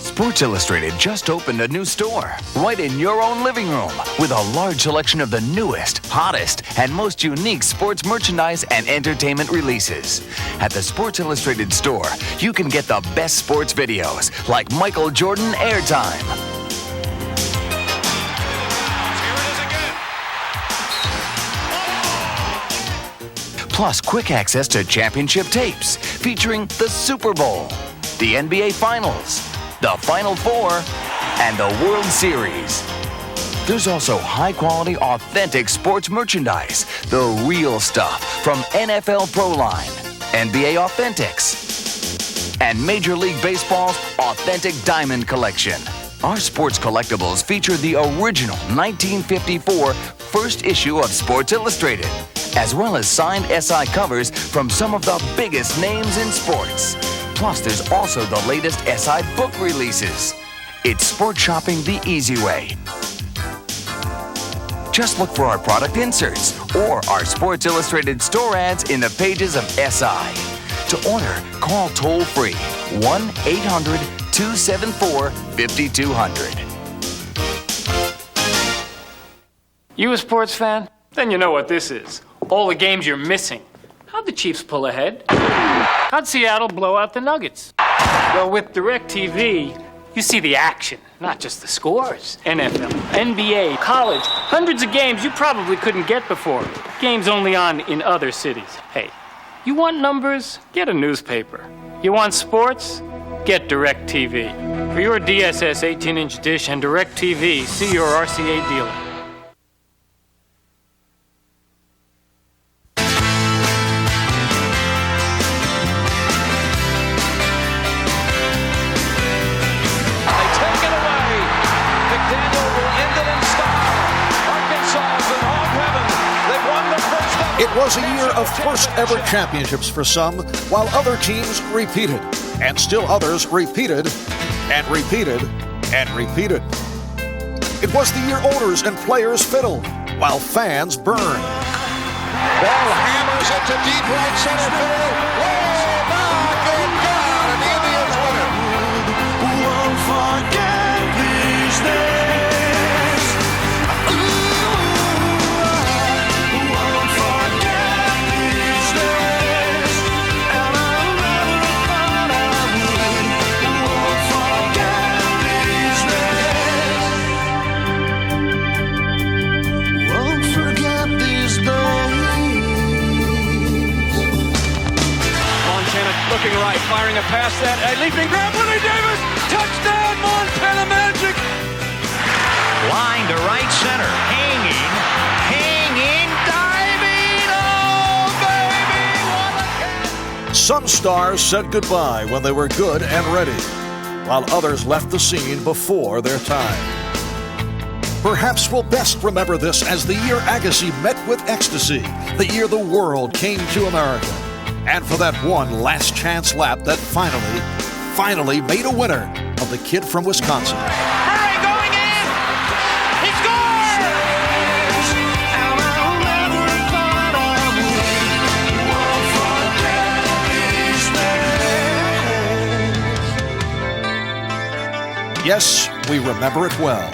Sports Illustrated just opened a new store right in your own living room with a large selection of the newest, hottest, and most unique sports merchandise and entertainment releases. At the Sports Illustrated store, you can get the best sports videos like Michael Jordan Airtime. Plus quick access to championship tapes featuring the Super Bowl, the NBA Finals, the Final Four, and the World Series. There's also high-quality, authentic sports merchandise, the real stuff from NFL Pro Line, NBA Authentics, and Major League Baseball's Authentic Diamond Collection. Our sports collectibles feature the original 1954 first issue of Sports Illustrated, as well as signed SI covers from some of the biggest names in sports. Plus, there's also the latest SI book releases. It's sports shopping the easy way. Just look for our product inserts or our Sports Illustrated store ads in the pages of SI. To order, call toll-free 1-800-274-5200. You a sports fan? Then you know what this is. All the games you're missing. How'd the Chiefs pull ahead? How'd Seattle blow out the Nuggets? Well, with DirecTV, you see the action, not just the scores. NFL, NBA, college, hundreds of games you probably couldn't get before. Games only on in other cities. Hey, you want numbers? Get a newspaper. You want sports? Get DirecTV. For your DSS 18-inch dish and DirecTV, see your RCA dealer. It was a year of first ever championships for some, while other teams repeated, and still others repeated, and repeated, and repeated. It was the year owners and players fiddled, while fans burned. Ball hammers it to deep right center field. Oh, my good God, and the Indians win it. Won't forget these days. Looking right, firing a pass that, a leaping grab, Willie Davis, touchdown, Montana Magic! Line to right center, hanging, diving, oh baby, what a catch! Some stars said goodbye when they were good and ready, while others left the scene before their time. Perhaps we'll best remember this as the year Agassi met with ecstasy, the year the world came to America. And for that one last chance lap that finally made a winner of the kid from Wisconsin. Murray going in! He scores! Yes, we remember it well.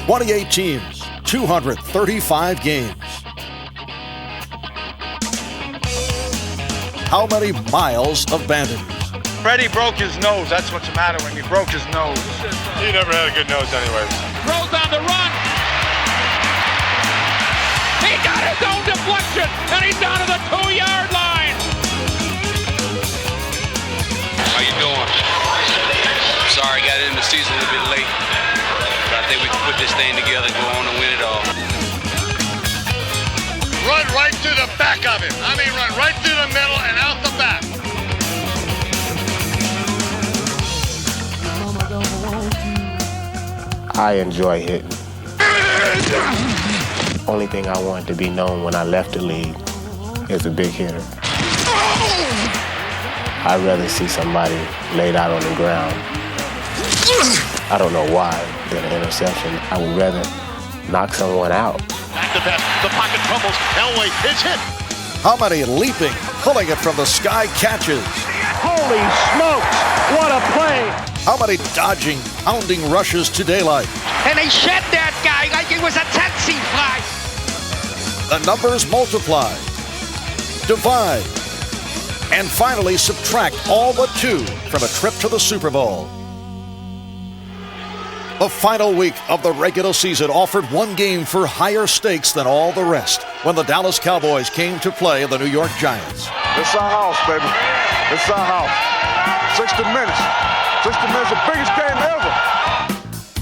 "28 teams, 235 games. How many miles of bandages? Freddie broke his nose. That's what's the matter when he broke his nose. He never had a good nose anyways. Throws on the run. He got his own deflection, and he's down to the 2-yard line. How you doing? Sorry, got in the season a little bit late. But I think we can put this thing together, go on and win it all. Run right through the back of him. I mean, run right through the middle and out the back. I enjoy hitting. Only thing I wanted to be known when I left the league is a big hitter. I'd rather see somebody laid out on the ground, I don't know why, than an interception. I would rather knock someone out. Back to pass, the pocket crumbles, Elway is hit. How many leaping, pulling it from the sky catches? Holy smokes, what a play. How many dodging, pounding rushes to daylight? And they shed that guy like it was a taxi fly. The numbers multiply, divide, and finally subtract all but 2 from a trip to the Super Bowl. The final week of the regular season offered one game for higher stakes than all the rest when the Dallas Cowboys came to play the New York Giants. This is our house, baby. This is our house. 60 minutes. 60 minutes, the biggest game ever.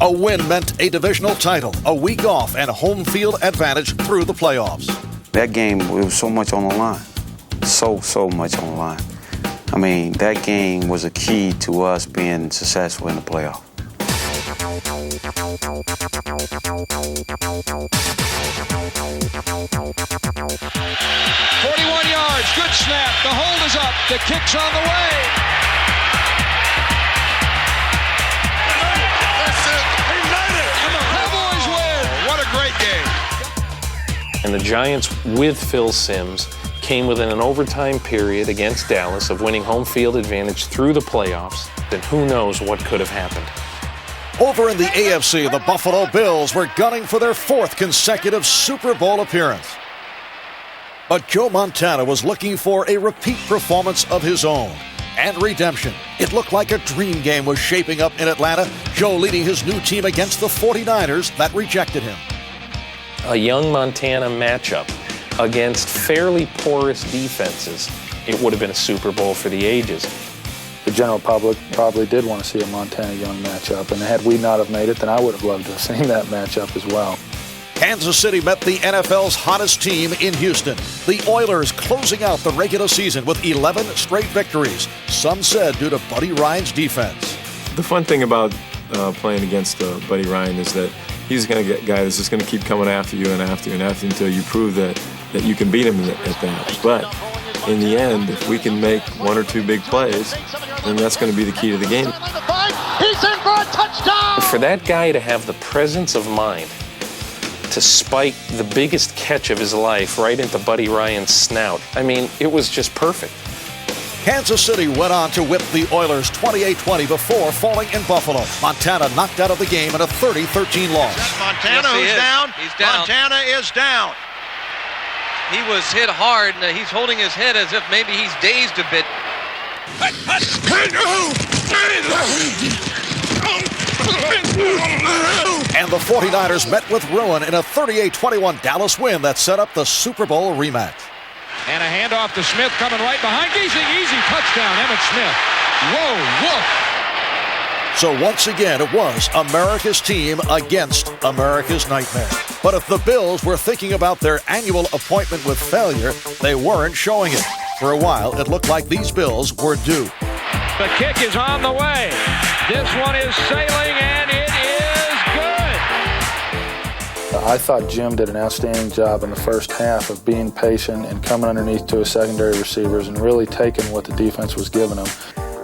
A win meant a divisional title, a week off, and home field advantage through the playoffs. That game, it was so much on the line. So much on the line. I mean, that game was a key to us being successful in the playoffs. 41 yards, good snap. The hold is up. The kick's on the way. That's it. He made it. Cowboys win. What a great game. And the Giants, with Phil Simms, came within an overtime period against Dallas of winning home field advantage through the playoffs. Then who knows what could have happened. Over in the AFC, the Buffalo Bills were gunning for their 4th consecutive Super Bowl appearance. But Joe Montana was looking for a repeat performance of his own and redemption. It looked like a dream game was shaping up in Atlanta, Joe leading his new team against the 49ers that rejected him. A young Montana matchup against fairly porous defenses. It would have been a Super Bowl for the ages. The general public probably did want to see a Montana Young matchup, and had we not have made it, then I would have loved to have seen that matchup as well. Kansas City met the NFL's hottest team in Houston. The Oilers closing out the regular season with 11 straight victories, some said due to Buddy Ryan's defense. The fun thing about playing against Buddy Ryan is that he's the kind of guy that's just going to keep coming after you and after you and after you until you prove that you can beat him at that. But in the end, if we can make 1 or 2 big plays, then that's going to be the key to the game. He's in for a touchdown. For that guy to have the presence of mind to spike the biggest catch of his life right into Buddy Ryan's snout, I mean, it was just perfect. Kansas City went on to whip the Oilers 28-20 before falling in Buffalo. Montana knocked out of the game in a 30-13 loss. Montana, Yes, who's down? He's down. Montana is down. He was hit hard, and he's holding his head as if maybe he's dazed a bit. And the 49ers met with ruin in a 38-21 Dallas win that set up the Super Bowl rematch. And a handoff to Smith coming right behind. Easy touchdown, Emmitt Smith. Whoa, woof. So once again, it was America's team against America's nightmare. But if the Bills were thinking about their annual appointment with failure, they weren't showing it. For a while, it looked like these Bills were due. The kick is on the way. This one is sailing, and it is good. I thought Jim did an outstanding job in the first half of being patient and coming underneath to his secondary receivers and really taking what the defense was giving them.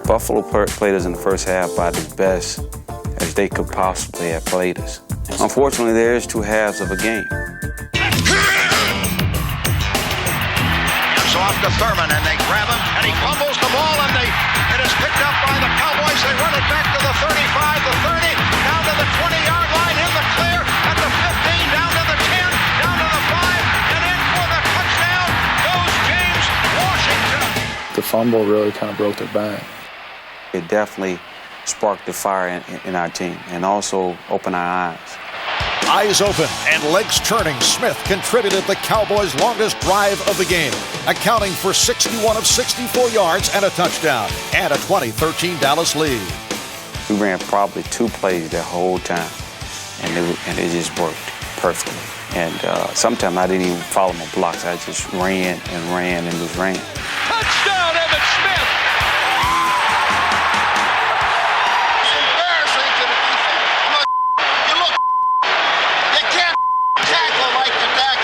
Buffalo played us in the first half by the best as they could possibly have played us. Unfortunately, there is 2 halves of a game. It's off to Thurman, and they grab him, and he fumbles the ball, and it is picked up by the Cowboys. They run it back to the 35, the 30, down to the 20-yard line, in the clear, at the 15, down to the 10, down to the 5, and in for the touchdown goes James Washington. The fumble really kind of broke their back. It definitely sparked the fire in our team and also opened our eyes. Eyes open and legs turning, Smith contributed the Cowboys' longest drive of the game, accounting for 61 of 64 yards and a touchdown, and a 20-13 Dallas lead. We ran probably 2 plays the whole time, and it just worked perfectly. And sometimes I didn't even follow my blocks. I just ran and just ran. Touchdown, Emmitt Smith. You can't tackle like the tackle.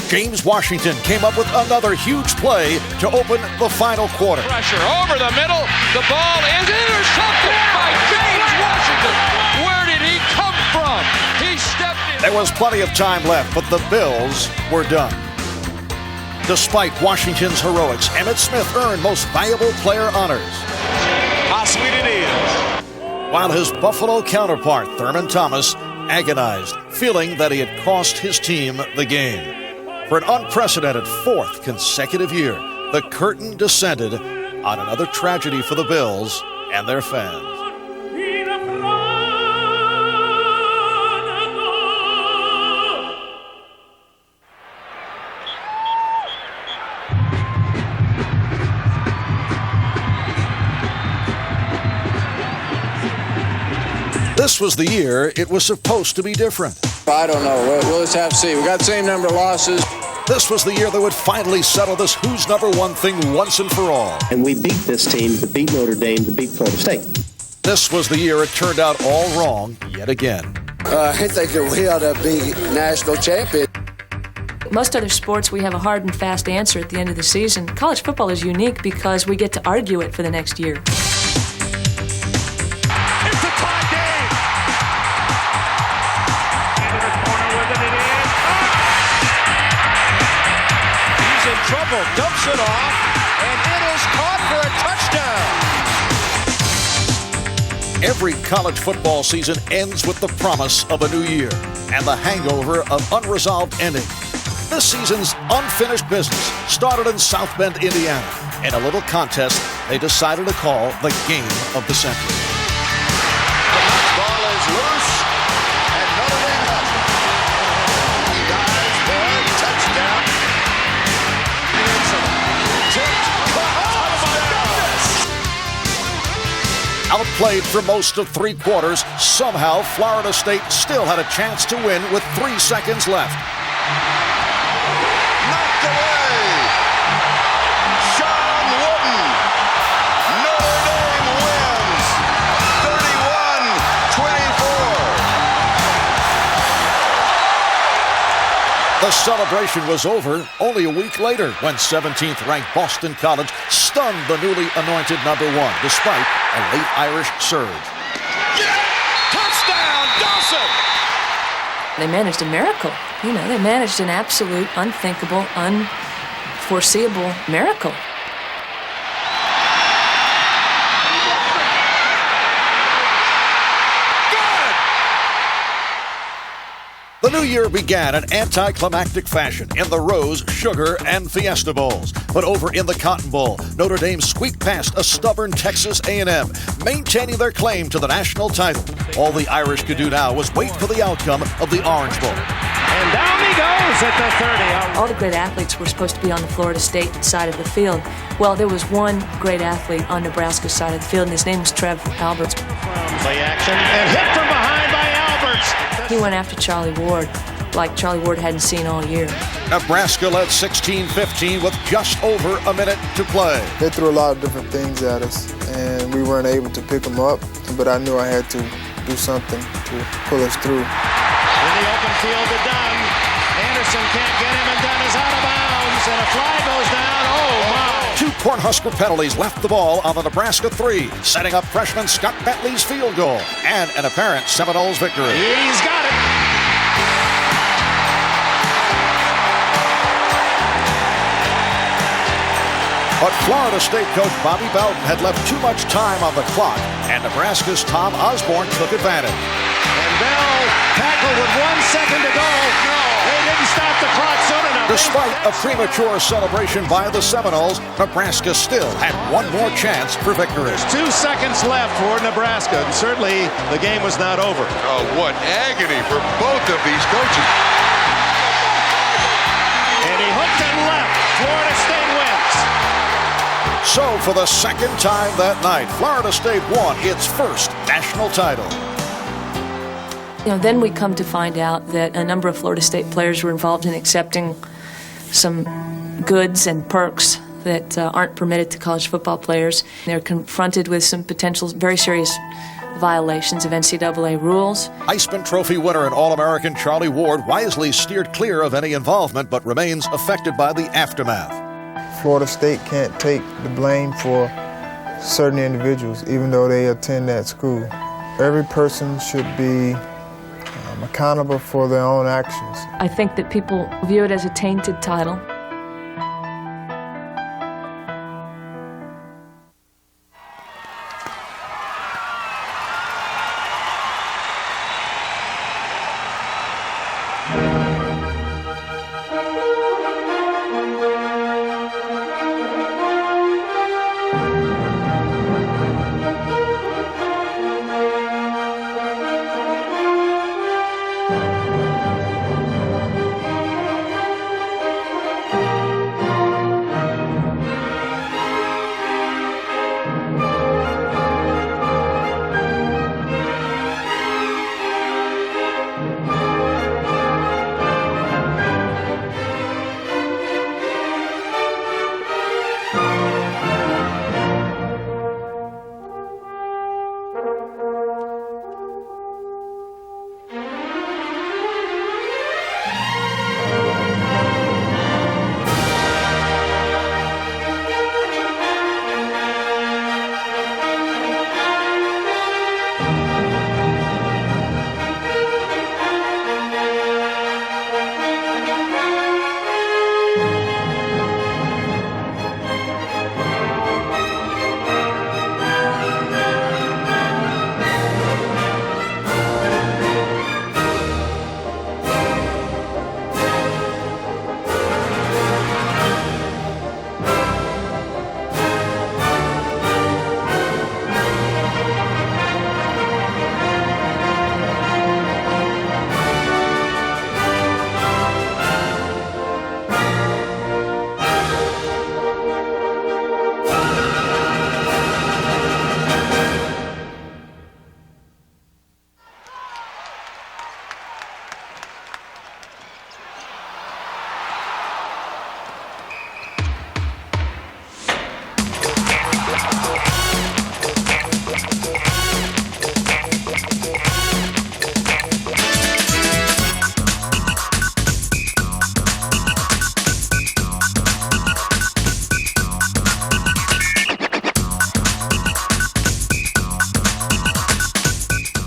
James Washington came up with another huge play to open the final quarter. Pressure over the middle. The ball is intercepted by James Washington. Where did he come from? He stepped in. There was plenty of time left, but the Bills were done. Despite Washington's heroics, Emmitt Smith earned Most Valuable Player honors. How sweet it is. While his Buffalo counterpart, Thurman Thomas, agonized, feeling that he had cost his team the game. For an unprecedented fourth consecutive year, the curtain descended on another tragedy for the Bills and their fans. This was the year it was supposed to be different. I don't know. We'll just have to see. We got the same number of losses. This was the year that would finally settle this who's number one thing once and for all. And we beat this team, to beat Notre Dame, to beat Florida State. This was the year it turned out all wrong yet again. I think that we ought to be national champion. Most other sports, we have a hard and fast answer at the end of the season. College football is unique because we get to argue it for the next year. Trouble, dumps it off, and it is caught for a touchdown. Every college football season ends with the promise of a new year and the hangover of unresolved endings. This season's unfinished business started in South Bend, Indiana. In a little contest they decided to call the game of the century. The ball is loose, and Notre Dame has it. Dives for a touchdown. Outplayed for most of three quarters, somehow Florida State still had a chance to win with 3 seconds left. Knocked away. Sean Wooden. Notre Dame wins 31-24. The celebration was over only a week later when 17th-ranked Boston College stunned the newly anointed number one despite a late Irish surge. Touchdown, Dawson! They managed a miracle. You know, they managed an absolute, unthinkable, unforeseeable miracle. The new year began in anticlimactic fashion in the Rose, Sugar, and Fiesta Bowls. But over in the Cotton Bowl, Notre Dame squeaked past a stubborn Texas A&M, maintaining their claim to the national title. All the Irish could do now was wait for the outcome of the Orange Bowl. And down he goes at the 30. All the great athletes were supposed to be on the Florida State side of the field. Well, there was one great athlete on Nebraska's side of the field, and his name was Trev Alberts. Play action and hit from behind by Alberts. He went after Charlie Ward like Charlie Ward hadn't seen all year. Nebraska led 16-15 with just over a minute to play. They threw a lot of different things at us, and we weren't able to pick them up, but I knew I had to do something to pull us through. In the open field to Dunn. Anderson can't get him, and Dunn is out of bounds, and a flag goes down. Oh, my. 2 Cornhusker penalties left the ball on the Nebraska 3, setting up freshman Scott Bentley's field goal and an apparent Seminoles victory. He's got it. But Florida State coach Bobby Bowden had left too much time on the clock, and Nebraska's Tom Osborne took advantage. And Bell tackled with 1 second to go. No, they didn't stop the clock soon enough. Despite a premature celebration by the Seminoles, Nebraska still had one more chance for victory. There's 2 seconds left for Nebraska, and certainly the game was not over. Oh, what agony for both of these coaches. And he hooked and left. Florida State wins. So for the second time that night, Florida State won its first national title. You know, then we come to find out that a number of Florida State players were involved in accepting some goods and perks that aren't permitted to college football players. They're confronted with some potential very serious violations of NCAA rules. Heisman Trophy winner and All-American Charlie Ward wisely steered clear of any involvement but remains affected by the aftermath. Florida State can't take the blame for certain individuals, even though they attend that school. Every person should be accountable for their own actions. I think that people view it as a tainted title.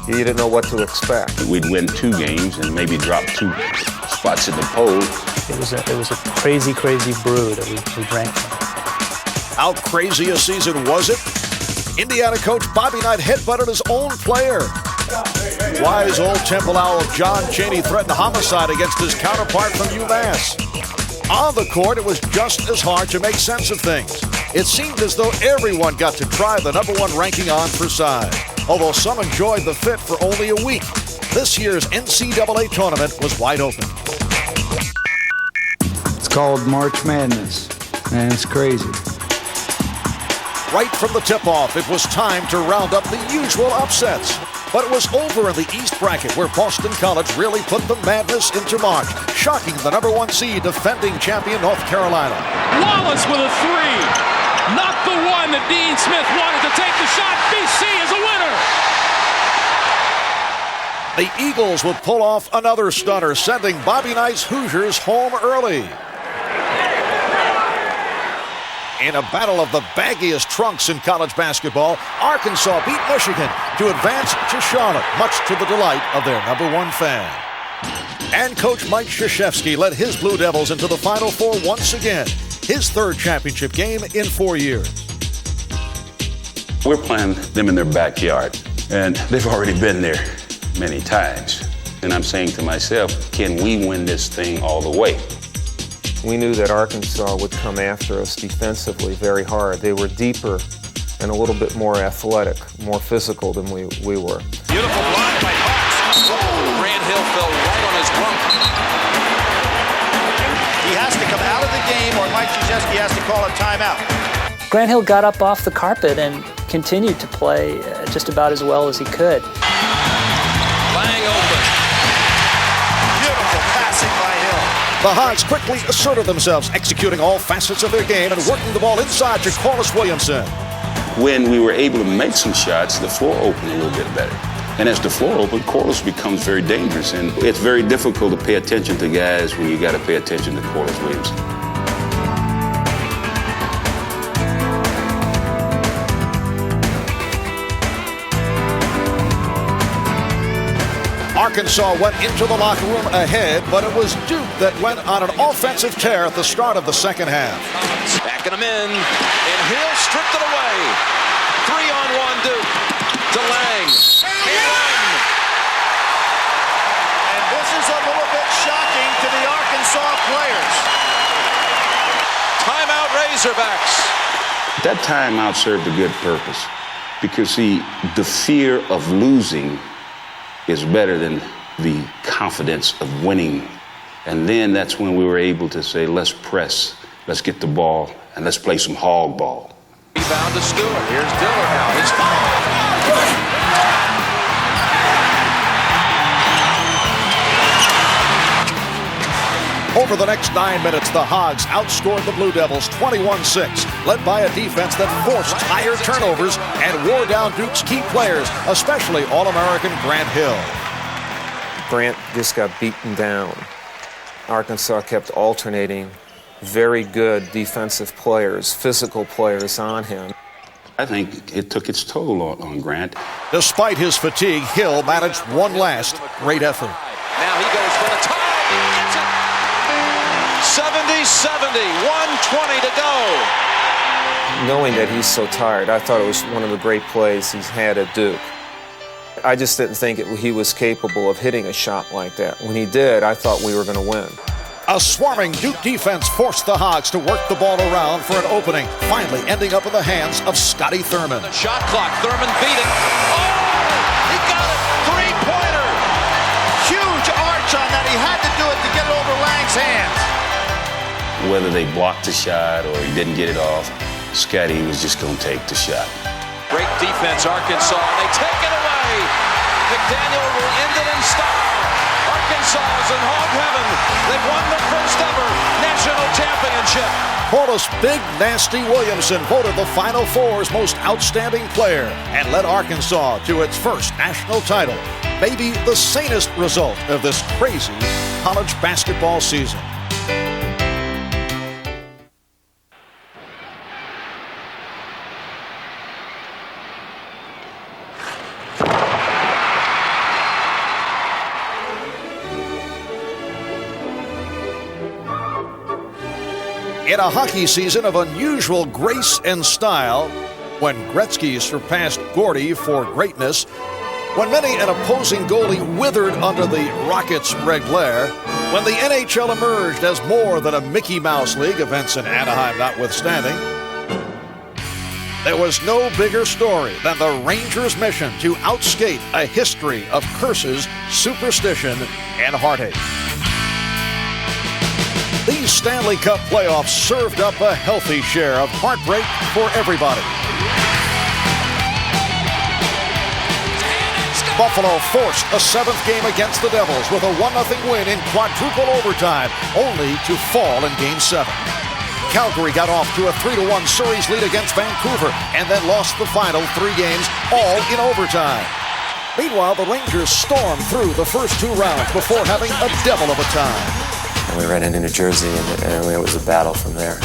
You didn't know what to expect. We'd win 2 games and maybe drop 2 spots in the poll. It was a crazy, crazy brew that we drank from. How crazy a season was it? Indiana coach Bobby Knight headbutted his own player. Wise old Temple Owl John Chaney threatened homicide against his counterpart from UMass. On the court, it was just as hard to make sense of things. It seemed as though everyone got to try the #1 ranking on for size, although some enjoyed the fit for only a week. This year's NCAA tournament was wide open. It's called March Madness, and it's crazy. Right from the tip-off, it was time to round up the usual upsets. But it was over in the East bracket where Boston College really put the madness into march, shocking the #1 seed defending champion North Carolina. Wallace with a 3. Not the one that Dean Smith wanted to take the shot. BC is a winner. The Eagles would pull off another stunner, sending Bobby Knight's Hoosiers home early. In a battle of the baggiest trunks in college basketball, Arkansas beat Michigan to advance to Charlotte, much to the delight of their #1 fan. And Coach Mike Krzyzewski led his Blue Devils into the Final Four once again, his 3rd championship game in 4 years. We're playing them in their backyard, and they've already been there many times. And I'm saying to myself, can we win this thing all the way? We knew that Arkansas would come after us defensively very hard. They were deeper and a little bit more athletic, more physical than we were. Beautiful block by Hawks. Grant Hill fell right on his rump. He has to come out of the game or Mike Krzyzewski has to call a timeout. Grant Hill got up off the carpet and continued to play just about as well as he could. Lang open. Beautiful passing by Hill. The Hawks quickly asserted themselves, executing all facets of their game and working the ball inside to Corliss Williamson. when we were able to make some shots, the floor opened a little bit better. And as the floor opens, Corliss becomes very dangerous. And it's very difficult to pay attention to guys when you got to pay attention to Corliss Williamson. Arkansas went into the locker room ahead, but it was Duke that went on an offensive tear at the start of the second half. Backing him in, and Hill stripped it away. 3-on-1 Duke to Lang. And this is a little bit shocking to the Arkansas players. Timeout Razorbacks. That timeout served a good purpose because, see, the fear of losing is better than the confidence of winning. And then that's when we were able to say, let's press, let's get the ball, and let's play some hog ball. Rebound to Stewart. Here's Diller now. His foul. Over the next 9 minutes, the Hogs outscored the Blue Devils 21-6, led by a defense that forced higher turnovers and wore down Duke's key players, especially All-American Grant Hill. Grant just got beaten down. Arkansas kept alternating very good defensive players, physical players on him. I think it took its toll on Grant. Despite his fatigue, Hill managed one last great effort. Now he goes for the tie. 70-70, 1:20 to go. Knowing that he's so tired, I thought it was one of the great plays he's had at Duke. I just didn't think he was capable of hitting a shot like that. When he did, I thought we were going to win. A swarming Duke defense forced the Hogs to work the ball around for an opening, finally ending up in the hands of Scottie Thurman. The shot clock, Thurman beat it. Oh, he got it, three-pointer. Huge arch on that. He had to do it to get it over Lang's hands. Whether they blocked the shot or he didn't get it off, Scottie was just going to take the shot. Great defense, Arkansas. They take it away. McDaniel will end it in style. Arkansas is in hog heaven. They've won their first ever national championship. Corliss Big Nasty Williamson voted the Final Four's most outstanding player and led Arkansas to its first national title. Maybe the sanest result of this crazy college basketball season. In a hockey season of unusual grace and style, when Gretzky surpassed Gordy for greatness, when many an opposing goalie withered under the Rockets' red glare, when the NHL emerged as more than a Mickey Mouse League, events in Anaheim notwithstanding, there was no bigger story than the Rangers' mission to outskate a history of curses, superstition, and heartache. These Stanley Cup playoffs served up a healthy share of heartbreak for everybody. Buffalo forced a seventh game against the Devils with a 1-0 win in quadruple overtime, only to fall in Game 7. Calgary got off to a 3-1 series lead against Vancouver and then lost the final 3 games, all in overtime. Meanwhile, the Rangers stormed through the first 2 rounds before having a devil of a time. And we ran into New Jersey, and it was a battle from there.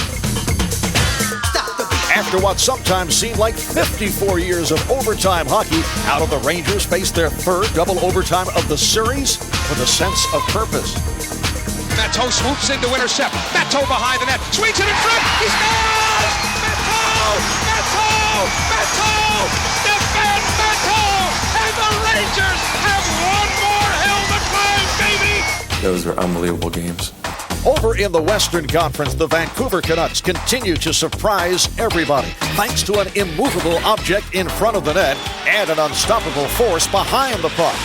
After what sometimes seemed like 54 years of overtime hockey, how did the Rangers face their third double overtime of the series with a sense of purpose? Matteau swoops in to intercept. Matteau behind the net. Swings it in front. He scores! Matteau! Stefan Matteau! And the Rangers have one more hill to climb, baby! Those were unbelievable games. Over in the Western Conference, the Vancouver Canucks continue to surprise everybody thanks to an immovable object in front of the net and an unstoppable force behind the puck.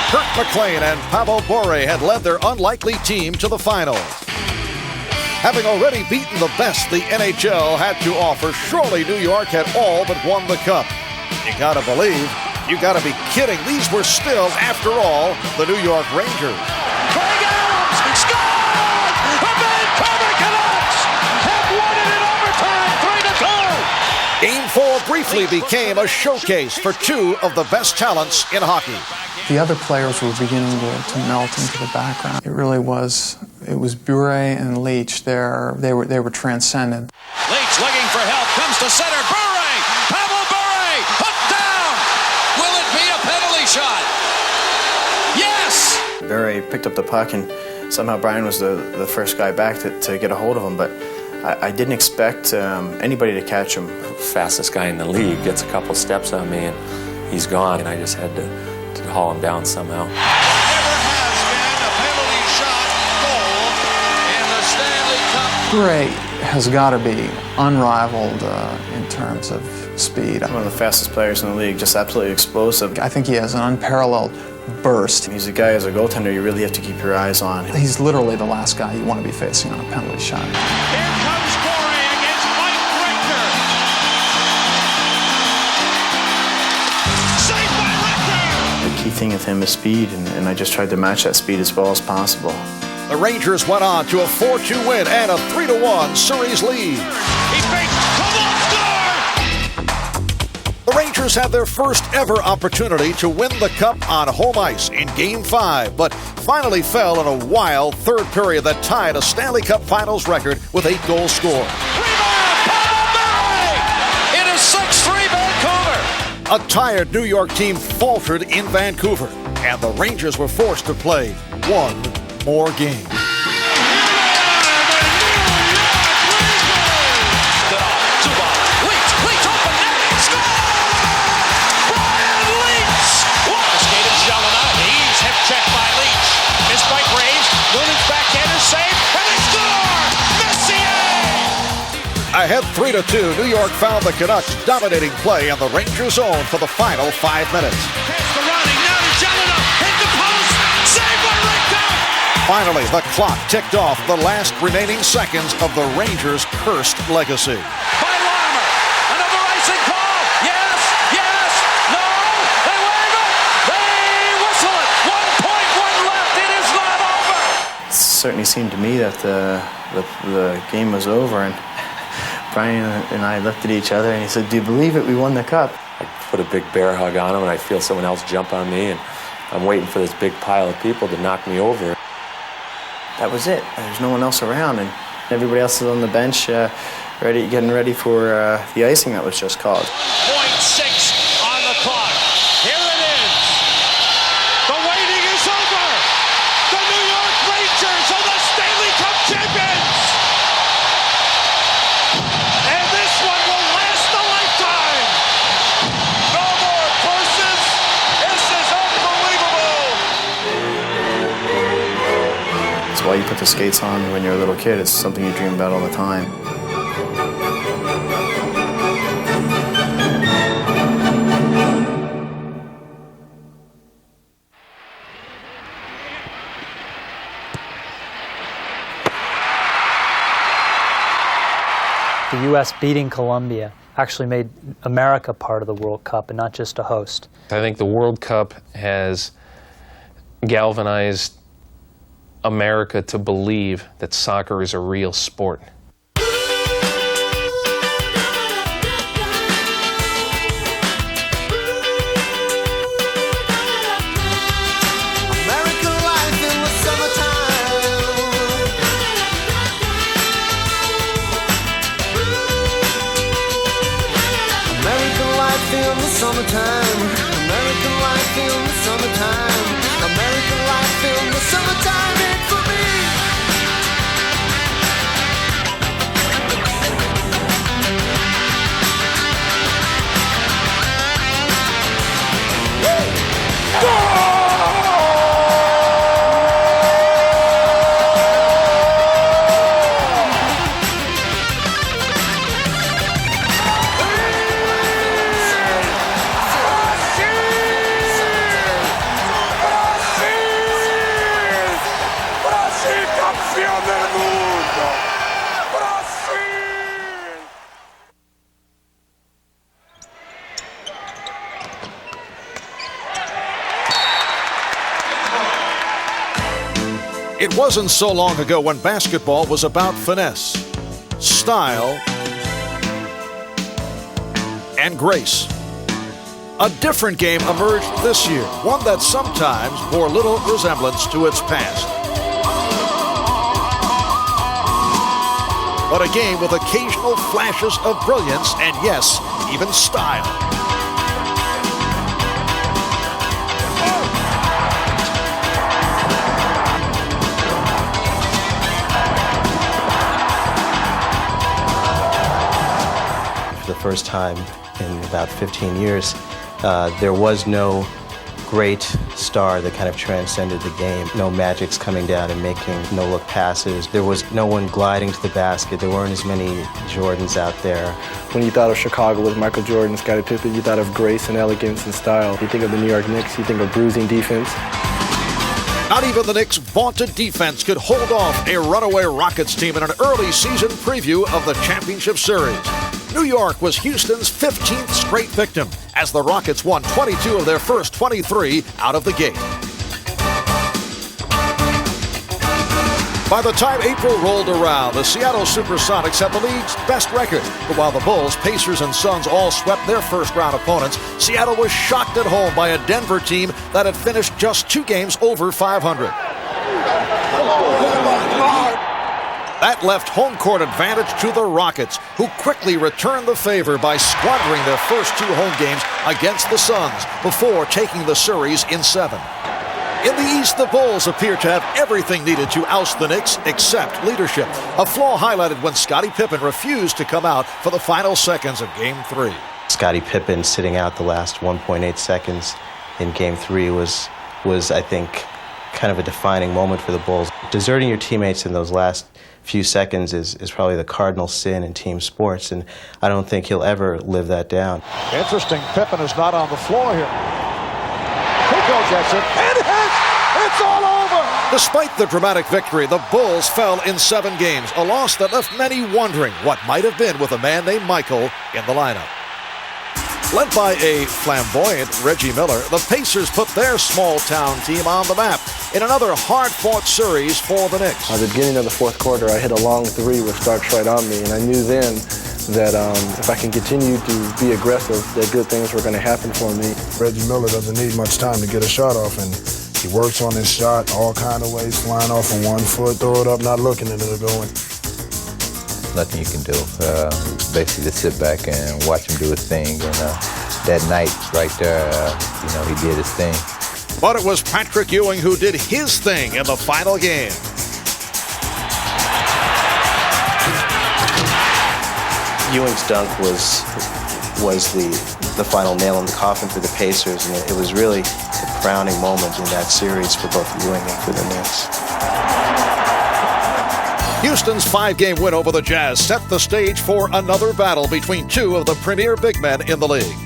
Kurt McLean and Pavel Bure had led their unlikely team to the finals. Having already beaten the best the NHL had to offer, surely New York had all but won the cup. You gotta believe, you gotta be kidding, these were still, after all, the New York Rangers. Craig Adams scored! The Vancouver Canucks have won it in overtime, 3-2. briefly became a showcase for two of the best talents in hockey. The other players were beginning to melt into the background. It really was. It was Bure and Leach. They were transcended. Leach looking for help, comes to center. Bure! Pavel Bure! Hooked down! Will it be a penalty shot? Yes! Bure picked up the puck, and somehow Brian was the first guy back to get a hold of him, but I didn't expect anybody to catch him. Fastest guy in the league gets a couple steps on me, and he's gone, and I just had to haul him down somehow. Never has been a penalty shot goal in the Stanley Cup. Bure has got to be unrivaled in terms of speed. One of the fastest players in the league, just absolutely explosive. I think he has an unparalleled burst. He's a guy, as a goaltender, you really have to keep your eyes on. He's literally the last guy you want to be facing on a penalty shot. Here comes Bure against Mike Richter. Saved by Richter! The key thing with him is speed, and I just tried to match that speed as well as possible. The Rangers went on to a 4-2 win and a 3-1 series lead. He fakes, come on, score! The Rangers had their first ever opportunity to win the Cup on home ice in Game 5, but finally fell in a wild third period that tied a Stanley Cup Finals record with 8 goals scored. It is 6-3 Vancouver. A tired New York team faltered in Vancouver, and the Rangers were forced to play one more game. Checked by Leach. Missed by Graves. Mooney's backhander save. And they score! Messier! Ahead 3-2, New York found the Canucks dominating play in the Rangers' zone for the final 5 minutes. Pass the running. Now to Jelena. Hit the post. Save by Richter! Finally, the clock ticked off the last remaining seconds of the Rangers' cursed legacy. By Larmer. Another icing call. Yes. Yes. No. They wave it. They whistle it. 1.1 left. It is not over. It certainly seemed to me that the game was over, and Brian and I looked at each other, and he said, "Do you believe it? We won the Cup." I put a big bear hug on him, and I feel someone else jump on me, and I'm waiting for this big pile of people to knock me over. That was it. There's no one else around, and everybody else is on the bench getting ready for the icing that was just called. 0.6 on the clock. Here it is. The waiting is over. The New York Rangers are the Stanley Cup champions. And this one will last a lifetime. No more curses. This is unbelievable. It's why you put the skates on when you're a little kid. It's something you dream about all the time. The U.S. beating Colombia actually made America part of the World Cup and not just a host. I think the World Cup has galvanized America to believe that soccer is a real sport. Summertime, American life in the summertime, American life in the summertime ain't for me. It wasn't so long ago when basketball was about finesse, style, and grace. A different game emerged this year, one that sometimes bore little resemblance to its past. But a game with occasional flashes of brilliance and, yes, even style. For the first time in about 15 years, there was no great star that kind of transcended the game. No Magics coming down and making no-look passes. There was no one gliding to the basket. There weren't as many Jordans out there. When you thought of Chicago with Michael Jordan and Scottie Pippen, you thought of grace and elegance and style. You think of the New York Knicks, you think of bruising defense. Not even the Knicks' vaunted defense could hold off a runaway Rockets team in an early season preview of the championship series. New York was Houston's 15th straight victim as the Rockets won 22 of their first 23 out of the gate. By the time April rolled around, the Seattle Supersonics had the league's best record. But while the Bulls, Pacers, and Suns all swept their first-round opponents, Seattle was shocked at home by a Denver team that had finished just 2 games over 500. That left home court advantage to the Rockets, who quickly returned the favor by squandering their first 2 home games against the Suns before taking the series in 7. In the East, the Bulls appear to have everything needed to oust the Knicks except leadership, a flaw highlighted when Scottie Pippen refused to come out for the final seconds of Game 3. Scottie Pippen sitting out the last 1.8 seconds in Game 3 was, I think, kind of a defining moment for the Bulls. Deserting your teammates in those last few seconds is probably the cardinal sin in team sports, and I don't think he'll ever live that down. Interesting, Pippen is not on the floor here. Pico gets it, and hits! It's all over! Despite the dramatic victory, the Bulls fell in 7 games, a loss that left many wondering what might have been with a man named Michael in the lineup. Led by a flamboyant Reggie Miller, the Pacers put their small-town team on the map in another hard-fought series for the Knicks. At the beginning of the fourth quarter, I hit a long 3 with Starks right on me, and I knew then that if I can continue to be aggressive, that good things were going to happen for me. Reggie Miller doesn't need much time to get a shot off, and he works on his shot all kind of ways, flying off on one foot, throw it up, not looking, and it'll go in. Nothing you can do. Basically, just sit back and watch him do his thing. And that night, right there, he did his thing. But it was Patrick Ewing who did his thing in the final game. Ewing's dunk was the final nail in the coffin for the Pacers, and it was really the crowning moment in that series for both Ewing and for the Knicks. Houston's 5-game win over the Jazz set the stage for another battle between 2 of the premier big men in the league.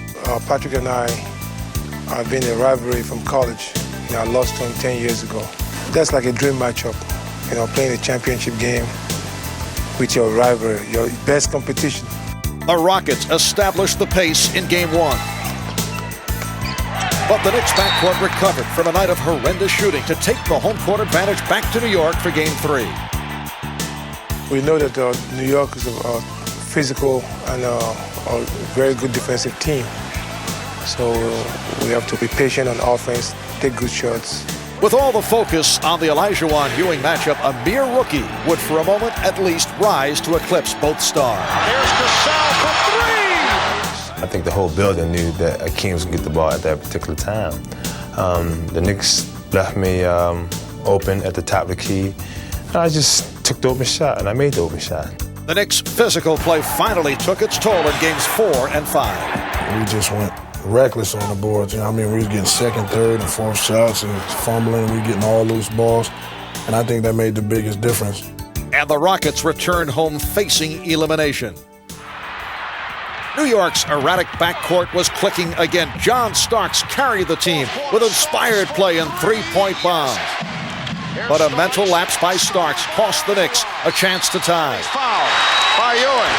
Patrick and I have been a rivalry from college. I lost to him 10 years ago. That's like a dream matchup, playing a championship game with your rival, your best competition. The Rockets established the pace in Game 1. But the Knicks backcourt recovered from a night of horrendous shooting to take the home court advantage back to New York for Game 3. We know that New York is a physical and a very good defensive team. So we have to be patient on offense, take good shots. With all the focus on the Olajuwon-Ewing matchup, a mere rookie would for a moment at least rise to eclipse both stars. Here's Gasol for 3! I think the whole building knew that Hakeem was going to get the ball at that particular time. The Knicks left me open at the top of the key. I just took the open shot, and I made the open shot. The Knicks' physical play finally took its toll in Games 4 and 5. We just went reckless on the boards. We was getting second, third, and fourth shots and fumbling. We were getting all loose balls, and I think that made the biggest difference. And the Rockets returned home facing elimination. New York's erratic backcourt was clicking again. John Starks carried the team with inspired play and 3-point bombs. But a mental lapse by Starks cost the Knicks a chance to tie. Foul by Ewing.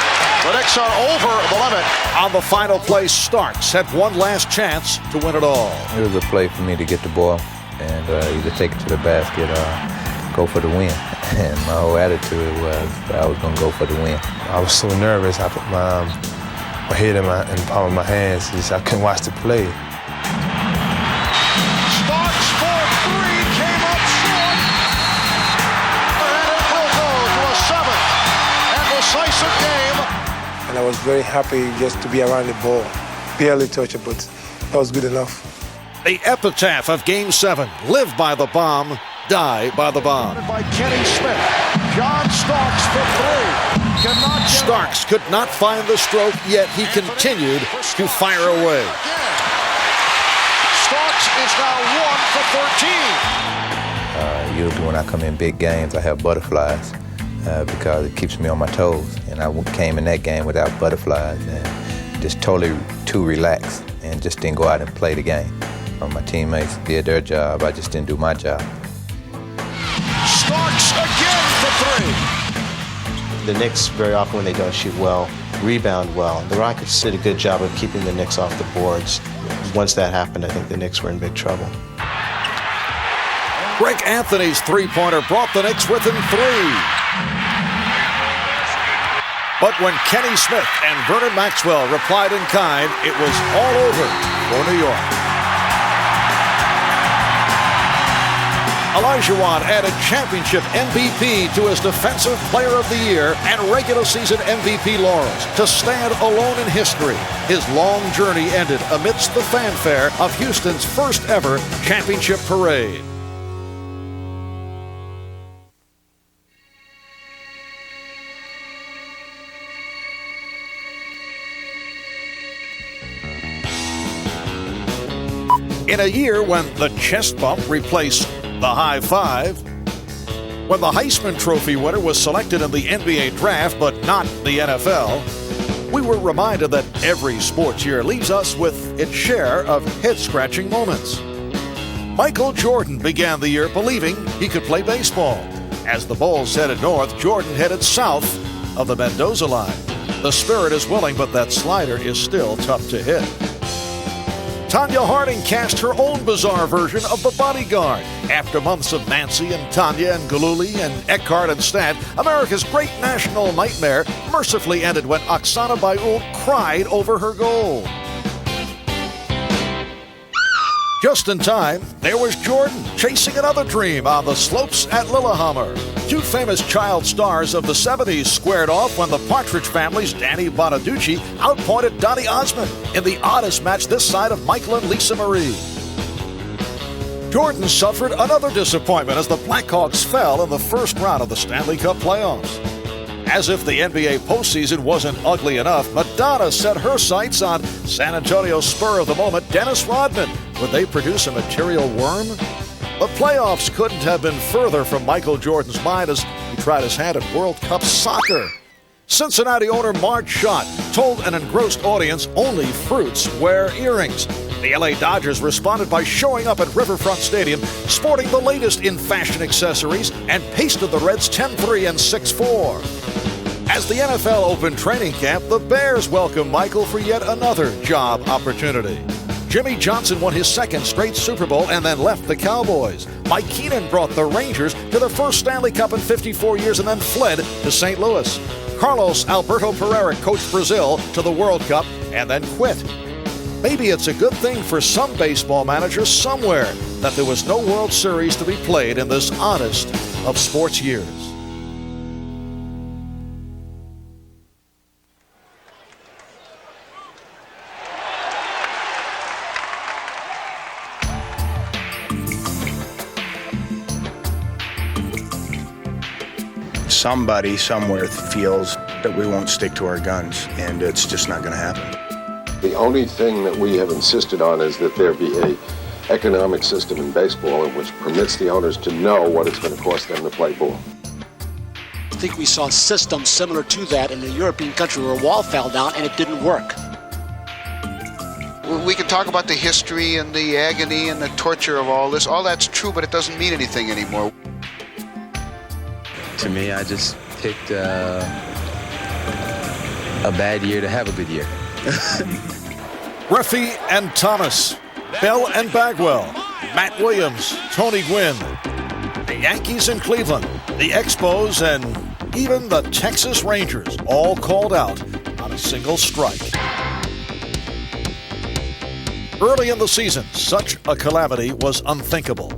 The Knicks are over the limit. On the final play, Starks had one last chance to win it all. It was a play for me to get the ball and either take it to the basket or go for the win. And my whole attitude was I was going to go for the win. I was so nervous. I put my head in the palm of my hands. I couldn't watch the play. Starks for three, came up short. And it will go to a 7th and decisive game. And I was very happy just to be around the ball. Barely touch it, but that was good enough. The epitaph of Game 7, live by the bomb, die by the bomb. By Kenny Smith. John Starks for three. Starks could not find the stroke, yet he continued to fire away. Starks is now 1 for 13. Usually when I come in big games, I have butterflies because it keeps me on my toes. And I came in that game without butterflies and just totally too relaxed and just didn't go out and play the game. My teammates did their job. I just didn't do my job. Starks again for three. The Knicks, very often when they don't shoot well, rebound well. The Rockets did a good job of keeping the Knicks off the boards. Once that happened, I think the Knicks were in big trouble. Greg Anthony's three-pointer brought the Knicks within 3. But when Kenny Smith and Vernon Maxwell replied in kind, it was all over for New York. Olajuwon added championship MVP to his Defensive Player of the Year and regular season MVP laurels to stand alone in history. His long journey ended amidst the fanfare of Houston's first ever championship parade. In a year when the chest bump replaced the high five, when the Heisman Trophy winner was selected in the NBA draft but not the NFL, we were reminded that every sports year leaves us with its share of head-scratching moments. Michael Jordan began the year believing he could play baseball. As the Bulls headed north, Jordan headed south of the Mendoza line. The spirit is willing, but that slider is still tough to hit. Tanya Harding cast her own bizarre version of The Bodyguard. After months of Nancy and Tanya and Gillooly and Eckhart and Stan, America's great national nightmare mercifully ended when Oksana Bayul cried over her goal. Just in time, there was Jordan chasing another dream on the slopes at Lillehammer. Two famous child stars of the 70s squared off when the Partridge Family's Danny Bonaducci outpointed Donny Osmond in the oddest match this side of Michael and Lisa Marie. Jordan suffered another disappointment as the Blackhawks fell in the first round of the Stanley Cup playoffs. As if the NBA postseason wasn't ugly enough, Madonna set her sights on San Antonio's spur of the moment, Dennis Rodman. Would they produce a material worm? The playoffs couldn't have been further from Michael Jordan's mind as he tried his hand at World Cup soccer. Cincinnati owner Marge Schott told an engrossed audience only fruits wear earrings. The LA Dodgers responded by showing up at Riverfront Stadium sporting the latest in fashion accessories and pasted the Reds 10-3 and 6-4. As the NFL opened training camp, the Bears welcomed Michael for yet another job opportunity. Jimmy Johnson won his second straight Super Bowl and then left the Cowboys. Mike Keenan brought the Rangers to their first Stanley Cup in 54 years and then fled to St. Louis. Carlos Alberto Pereira coached Brazil to the World Cup and then quit. Maybe it's a good thing for some baseball managers somewhere that there was no World Series to be played in this oddest of sports years. Somebody somewhere feels that we won't stick to our guns, and it's just not going to happen. The only thing that we have insisted on is that there be an economic system in baseball in which permits the owners to know what it's going to cost them to play ball. I think we saw systems similar to that in a European country where a wall fell down and it didn't work. We can talk about the history and the agony and the torture of all this. All that's true, but it doesn't mean anything anymore. To me, I just picked a bad year to have a good year. Ruffy and Thomas, Bell and Bagwell, Matt Williams, Tony Gwynn, the Yankees in Cleveland, the Expos, and even the Texas Rangers all called out on a single strike. Early in the season, such a calamity was unthinkable.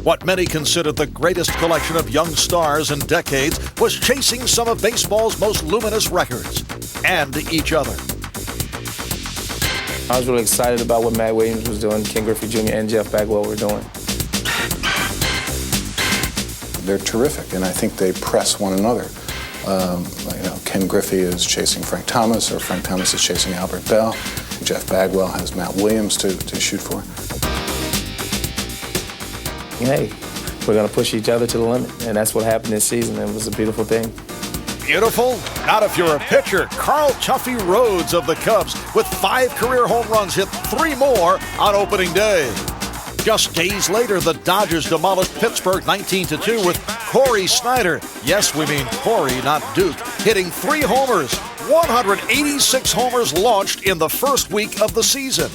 What many considered the greatest collection of young stars in decades was chasing some of baseball's most luminous records and each other. I was really excited about what Matt Williams was doing, Ken Griffey Jr. and Jeff Bagwell were doing. They're terrific, and I think they press one another. Ken Griffey is chasing Frank Thomas, or Frank Thomas is chasing Albert Bell. Jeff Bagwell has Matt Williams to shoot for. Hey, we're going to push each other to the limit, and that's what happened this season. It was a beautiful thing. Beautiful? Not if you're a pitcher. Carl Chuffy Rhodes of the Cubs with 5 career home runs, hit 3 more on opening day. Just days later, the Dodgers demolished Pittsburgh 19-2 with Corey Snyder. Yes, we mean Corey, not Duke, hitting 3 homers. 186 homers launched in the first week of the season.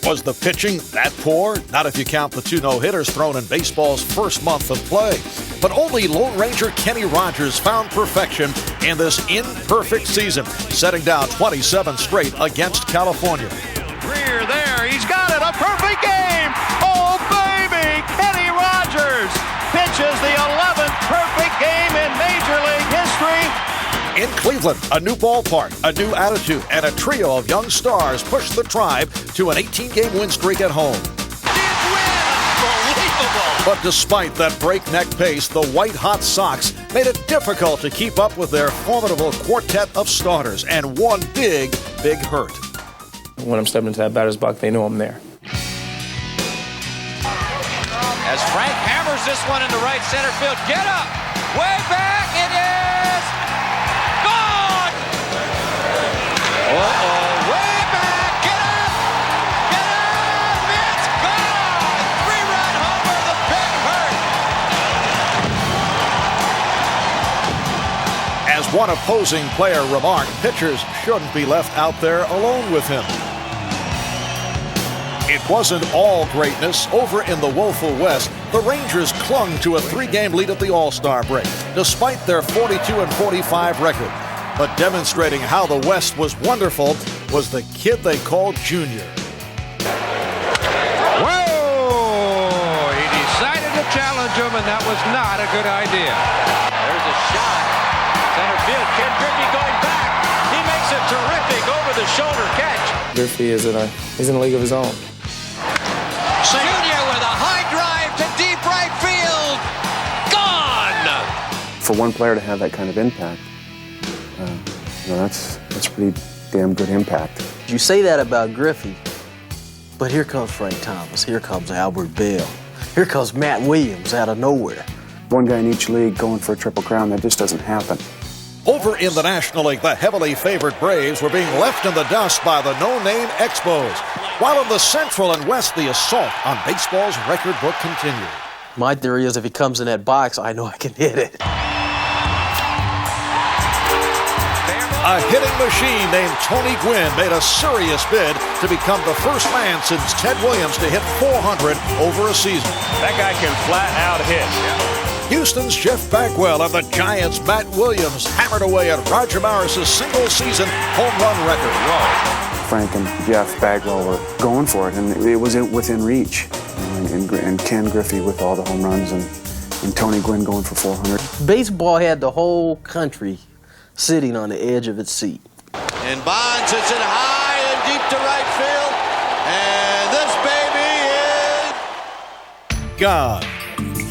Was the pitching that poor? Not if you count the 2 no-hitters thrown in baseball's first month of play. But only Lone Ranger Kenny Rogers found perfection in this imperfect season, setting down 27 straight against California. Greer there, he's got it, a perfect game! Oh, baby! Kenny Rogers pitches the 11th perfect game in Major League history. In Cleveland, a new ballpark, a new attitude, and a trio of young stars pushed the Tribe to an 18-game win streak at home. Unbelievable! But despite that breakneck pace, the white-hot Sox made it difficult to keep up with their formidable quartet of starters, and one big hurt. When I'm stepping into that batter's box, they know I'm there. As Frank hammers this one into right center field. Get up! Way back! It is gone! Uh-oh, way back! Get up! Get up! It's gone! 3-run homer, the big hurt! As one opposing player remarked, pitchers shouldn't be left out there alone with him. It wasn't all greatness. Over in the woeful West, the Rangers clung to a 3-game lead at the All-Star break, despite their 42-45 record. But demonstrating how the West was wonderful was the kid they called Junior. Whoa! He decided to challenge him, and that was not a good idea. There's a shot. Center field, Ken Griffey going back. He makes a terrific over-the-shoulder catch. Griffey is he's in a league of his own. Junior with a high drive to deep right field. Gone! For one player to have that kind of impact, that's pretty damn good impact. You say that about Griffey, but here comes Frank Thomas. Here comes Albert Bell. Here comes Matt Williams out of nowhere. One guy in each league going for a Triple Crown, that just doesn't happen. Over in the National League, the heavily favored Braves were being left in the dust by the no-name Expos, while in the Central and West, the assault on baseball's record book continued. My theory is if he comes in that box, I know I can hit it. A hitting machine named Tony Gwynn made a serious bid to become the first man since Ted Williams to hit 400 over a season. That guy can flat out hit. Houston's Jeff Bagwell and the Giants' Matt Williams hammered away at Roger Maris's single-season home run record. Frank and Jeff Bagwell were going for it, and it was within reach. And Ken Griffey with all the home runs, and Tony Gwynn going for 400. Baseball had the whole country sitting on the edge of its seat. And Bonds hits it high and deep to right field. And this baby is gone.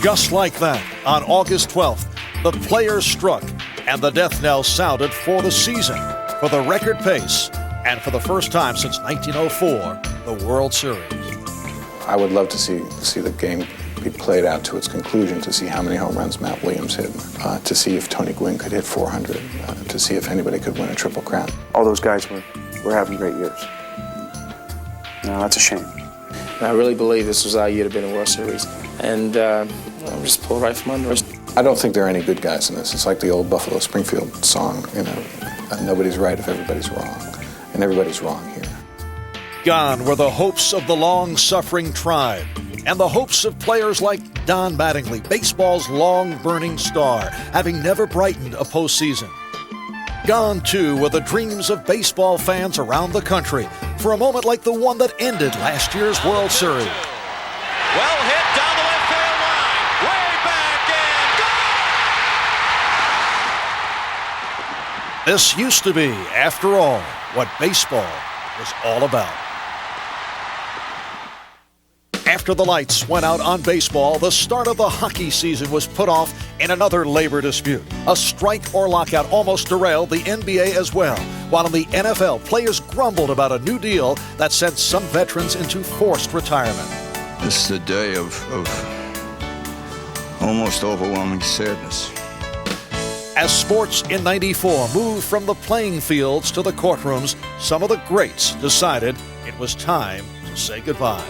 Just like that, on August 12th, the players struck and the death knell sounded for the season, for the record pace, and for the first time since 1904, the World Series. I would love to see the game be played out to its conclusion, to see how many home runs Matt Williams hit, to see if Tony Gwynn could hit 400, to see if anybody could win a Triple Crown. All those guys were having great years. No, that's a shame. And I really believe this was our year to be in the World Series. And I'm just pulled right from under us. I don't think there are any good guys in this. It's like the old Buffalo Springfield song, nobody's right if everybody's wrong. And everybody's wrong here. Gone were the hopes of the long-suffering Tribe and the hopes of players like Don Mattingly, baseball's long-burning star, having never brightened a postseason. Gone, too, were the dreams of baseball fans around the country for a moment like the one that ended last year's World Series. Well hit down the left field line. Way back and gone! This used to be, after all, what baseball was all about. After the lights went out on baseball, the start of the hockey season was put off in another labor dispute. A strike or lockout almost derailed the NBA as well, while in the NFL, players grumbled about a new deal that sent some veterans into forced retirement. This is a day of almost overwhelming sadness. As sports in '94 moved from the playing fields to the courtrooms, some of the greats decided it was time to say goodbye.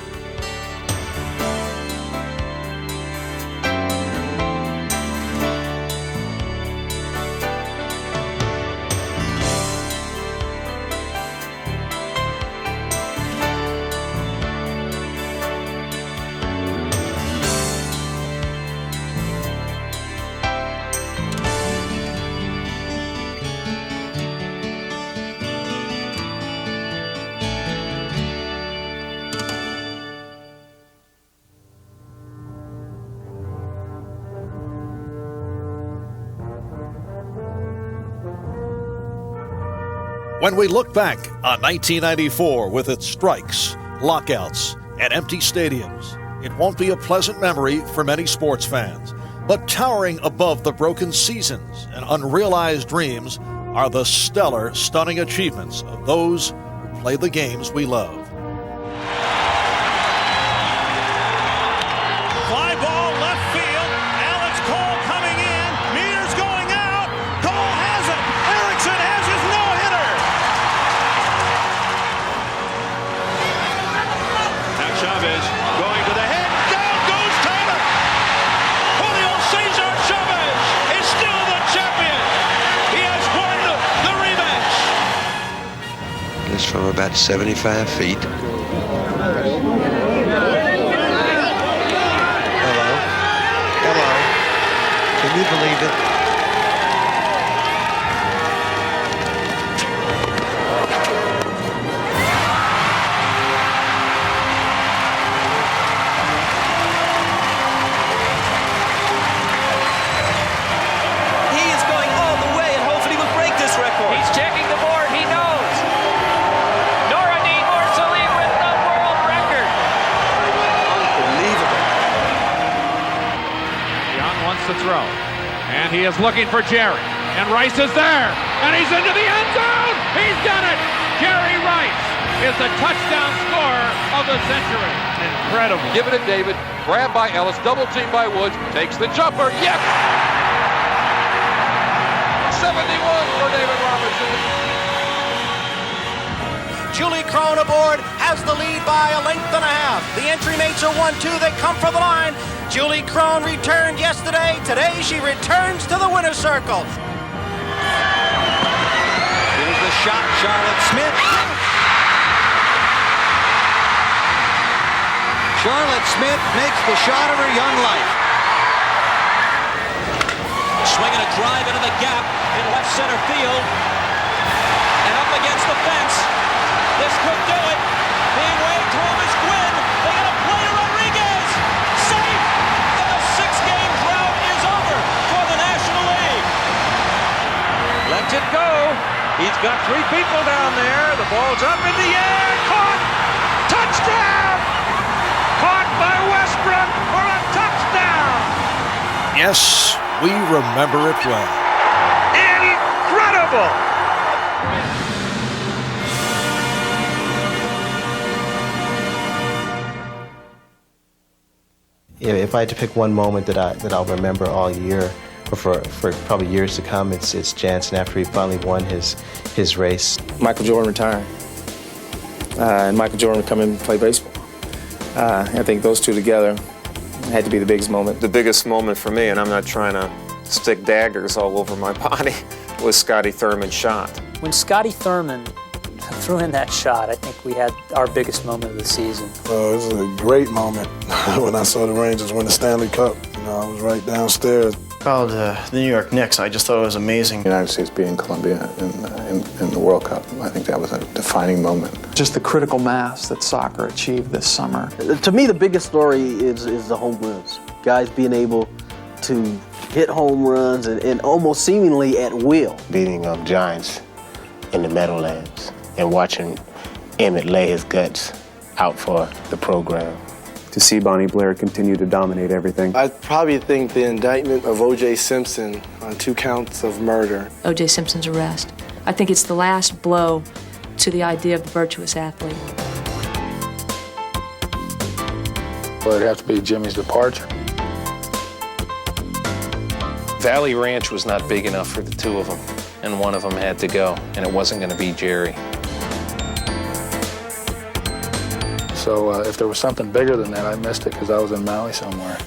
When we look back on 1994 with its strikes, lockouts, and empty stadiums, it won't be a pleasant memory for many sports fans. But towering above the broken seasons and unrealized dreams are the stellar, stunning achievements of those who play the games we love. Fly ball left field. Alex Cole coming in. Meters going out. Cole has it. Erickson has his no-hitter. Now Chavez going to the head. Down goes Taylor. Julio Cesar Chavez is still the champion. He has won the rematch. It's from about 75 feet. Can you believe it? He is going all the way, and hopefully will break this record. He's checking the board. He knows. Noradine Morsali with the world record. Unbelievable. Young wants to throw. And he is looking for Jerry. And Rice is there. And he's into the end zone. He's done it. Jerry Rice is the touchdown scorer of the century. Incredible. Give it to David. Grabbed by Ellis. Double team by Woods. Takes the jumper. Yes! 71 for David Robertson. Julie Crone aboard, has the lead by a length and a half. The entry mates are 1-2. They come for the line. Julie Crone returned yesterday. Today she returns to the winner's circle. Here's the shot, Charlotte Smith. Charlotte Smith makes the shot of her young life. Swinging a drive into the gap in left center field. And up against the fence. This could do it. Being waved home is Gwynn. They got a play to Rodriguez. Safe. And the 6-game drought is over for the National League. Lets it go. He's got 3 people down there. The ball's up in the air. Caught. Touchdown. Caught by Westbrook for a touchdown. Yes, we remember it well. Incredible. If I had to pick one moment that I'll remember all year, or for probably years to come, it's Jansen after he finally won his race. Michael Jordan retiring, and Michael Jordan come in and play baseball. I think those two together had to be the biggest moment. The biggest moment for me, and I'm not trying to stick daggers all over my body, was Scottie Thurman's shot. When Scottie Thurman threw in that shot, I think we had our biggest moment of the season. It was a great moment when I saw the Rangers win the Stanley Cup. You know, I was right downstairs. Oh, the New York Knicks. I just thought it was amazing. The United States beating Colombia in the World Cup, I think that was a defining moment. Just the critical mass that soccer achieved this summer. To me, the biggest story is the home runs. Guys being able to hit home runs and almost seemingly at will. Beating Giants in the Meadowlands and watching Emmett lay his guts out for the program. To see Bonnie Blair continue to dominate everything. I probably think the indictment of O.J. Simpson on 2 counts of murder. O.J. Simpson's arrest. I think it's the last blow to the idea of the virtuous athlete. Well, it'd have to be Jimmy's departure. Valley Ranch was not big enough for the two of them, and one of them had to go, and it wasn't going to be Jerry. So if there was something bigger than that, I missed it because I was in Maui somewhere.